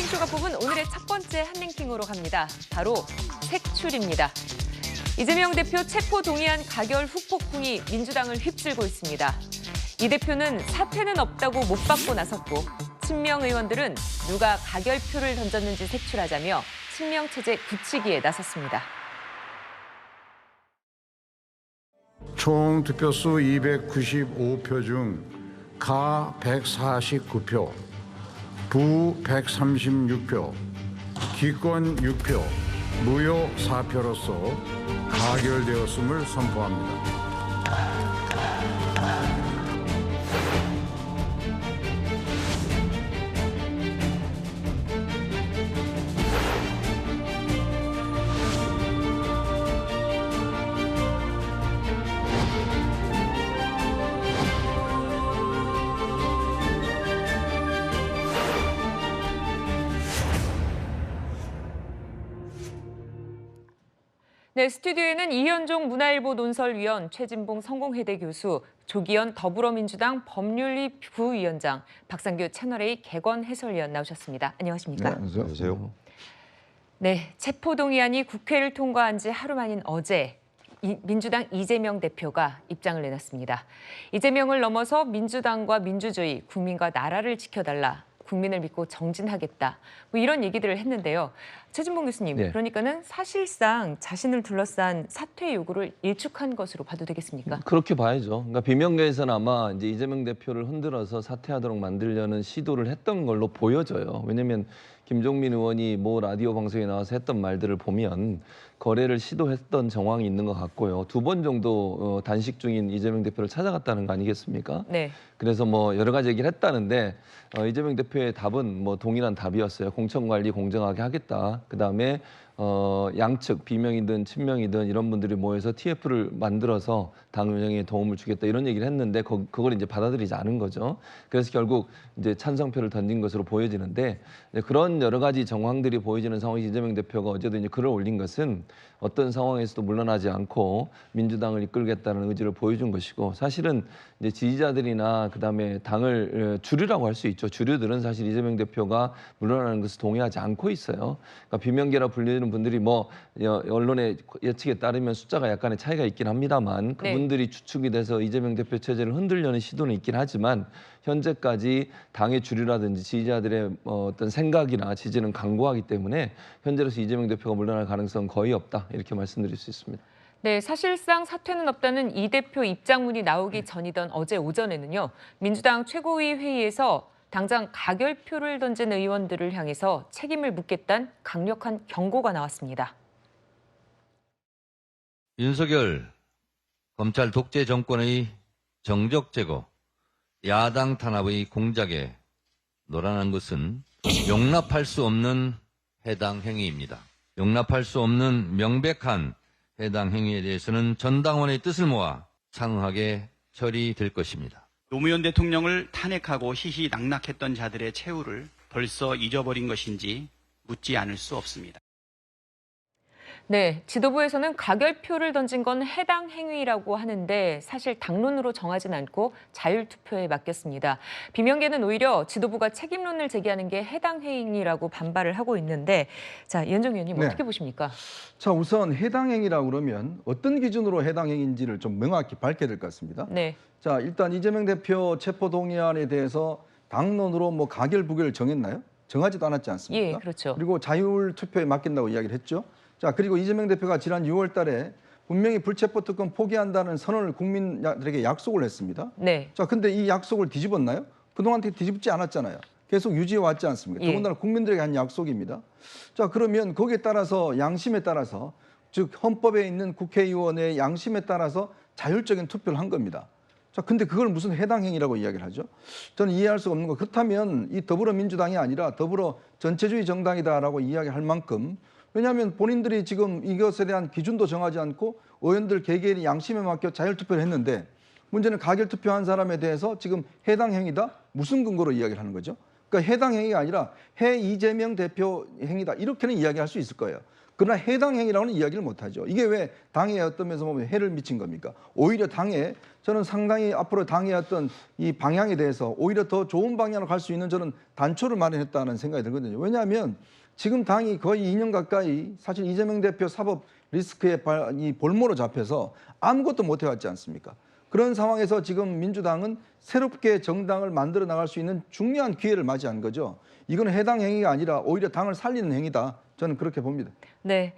이슈가 뽑은 오늘의 첫 번째 핫랭킹으로 갑니다. 바로 색출입니다. 이재명 대표 체포 동의안 가결 후폭풍이 민주당을 휩쓸고 있습니다. 이 대표는 사퇴는 없다고 못 받고 나섰고 친명 의원들은 누가 가결표를 던졌는지 색출하자며 친명체제 굳히기에 나섰습니다. 총 득표수 295표 중 가 149표, 부 136표, 기권 6표, 무효 4표로서 가결되었음을 선포합니다. 네, 스튜디오에는 이현종 문화일보 논설위원, 최진봉 성공회대 교수, 조기현 더불어민주당 법률위 부위원장, 박상규 채널A 개건 해설위원 나오셨습니다. 안녕하십니까? 네, 안녕하세요. 네, 체포동의안이 국회를 통과한 지 하루 만인 어제 민주당 이재명 대표가 입장을 내놨습니다. 이재명을 넘어서 민주당과 민주주의, 국민과 나라를 지켜달라. 국민을 믿고 정진하겠다. 뭐 이런 얘기들을 했는데요. 최진봉 교수님, 네. 그러니까는 사실상 자신을 둘러싼 사퇴 요구를 일축한 것으로 봐도 되겠습니까? 그렇게 봐야죠. 그러니까 비명계에서는 아마 이제 이재명 대표를 흔들어서 사퇴하도록 만들려는 시도를 했던 걸로 보여져요. 왜냐하면 김종민 의원이 모 라디오 방송에 나와서 했던 말들을 보면 거래를 시도했던 정황이 있는 것 같고요. 2번 정도 단식 중인 이재명 대표를 찾아갔다는 거 아니겠습니까? 네. 그래서 뭐 여러 가지 얘기를 했다는데 이재명 대표의 답은 뭐 동일한 답이었어요. 공천 관리 공정하게 하겠다. 그다음에 양측 비명이든 친명이든 이런 분들이 모여서 TF를 만들어서 당 운영에 도움을 주겠다 이런 얘기를 했는데 그걸 이제 받아들이지 않은 거죠. 그래서 결국 이제 찬성표를 던진 것으로 보여지는데 그런 여러 가지 정황들이 보여지는 상황에서 이재명 대표가 어제도 이제 글을 올린 것은 어떤 상황에서도 물러나지 않고 민주당을 이끌겠다는 의지를 보여준 것이고 사실은 이제 지지자들이나 그다음에 당을 주류라고 할 수 있죠. 주류들은 사실 이재명 대표가 물러나는 것을 동의하지 않고 있어요. 그러니까 비명계라 불리는 분들이 뭐 언론의 예측에 따르면 숫자가 약간의 차이가 있긴 합니다만 그분들이 주축이 돼서 이재명 대표 체제를 흔들려는 시도는 있긴 하지만 현재까지 당의 주류라든지 지지자들의 어떤 생각이나 지지는 강고하기 때문에 현재로서 이재명 대표가 물러날 가능성은 거의 없다 이렇게 말씀드릴 수 있습니다. 네, 사실상 사퇴는 없다는 이 대표 입장문이 나오기 전이던 어제 오전에는요. 민주당 최고위 회의에서 당장 가결표를 던진 의원들을 향해서 책임을 묻겠다는 강력한 경고가 나왔습니다. 윤석열 검찰 독재 정권의 정적 제거, 야당 탄압의 공작에 노란한 것은 용납할 수 없는 해당 행위입니다. 용납할 수 없는 명백한 해당 행위에 대해서는 전당원의 뜻을 모아 찬원하게 처리될 것입니다. 노무현 대통령을 탄핵하고 희희낙낙했던 자들의 최후를 벌써 잊어버린 것인지 묻지 않을 수 없습니다. 네, 지도부에서는 가결표를 던진 건 해당 행위라고 하는데 사실 당론으로 정하진 않고 자율투표에 맡겼습니다. 비명계는 오히려 지도부가 책임론을 제기하는 게 해당 행위라고 반발을 하고 있는데 자, 이현정 의원님 네. 어떻게 보십니까? 자, 우선 해당 행위라고 그러면 어떤 기준으로 해당 행위인지를 좀 명확히 밝혀야 될 것 같습니다. 네. 자, 일단 이재명 대표 체포 동의안에 대해서 당론으로 뭐 가결 부결을 정했나요? 정하지도 않았지 않습니까? 예, 그렇죠. 그리고 자율 투표에 맡긴다고 이야기를 했죠. 자, 그리고 이재명 대표가 지난 6월 달에 분명히 불체포 특권 포기한다는 선언을 국민들에게 약속을 했습니다. 네. 자, 근데 이 약속을 뒤집었나요? 그동안 뒤집지 않았잖아요. 계속 유지해 왔지 않습니까? 예. 더군다나 국민들에게 한 약속입니다. 자, 그러면 거기에 따라서 양심에 따라서 즉 헌법에 있는 국회의원의 양심에 따라서 자율적인 투표를 한 겁니다. 자, 근데 그걸 무슨 해당 행위라고 이야기를 하죠? 저는 이해할 수가 없는 거. 그렇다면 이 더불어민주당이 아니라 더불어 전체주의 정당이다라고 이야기할 만큼 왜냐하면 본인들이 지금 이것에 대한 기준도 정하지 않고 의원들 개개인이 양심에 맡겨 자율투표를 했는데 문제는 가결투표한 사람에 대해서 지금 해당 행위다? 무슨 근거로 이야기를 하는 거죠? 그러니까 해당 행위가 아니라 해 이재명 대표 행위다 이렇게는 이야기할 수 있을 거예요. 그러나 해당 행위라고는 이야기를 못하죠. 이게 왜 당에 어떤 면에서 보면 해를 미친 겁니까? 오히려 당에 저는 상당히 앞으로 당의 어떤 이 방향에 대해서 오히려 더 좋은 방향으로 갈 수 있는 저는 단초를 마련했다는 생각이 들거든요. 왜냐하면 지금 당이 거의 2년 가까이 사실 이재명 대표 사법 리스크의 이 볼모로 잡혀서 아무것도 못 해왔지 않습니까? 그런 상황에서 지금 민주당은 새롭게 정당을 만들어 나갈 수 있는 중요한 기회를 맞이한 거죠. 이건 해당 행위가 아니라 오히려 당을 살리는 행위다. 저는 그렇게 봅니다. 네.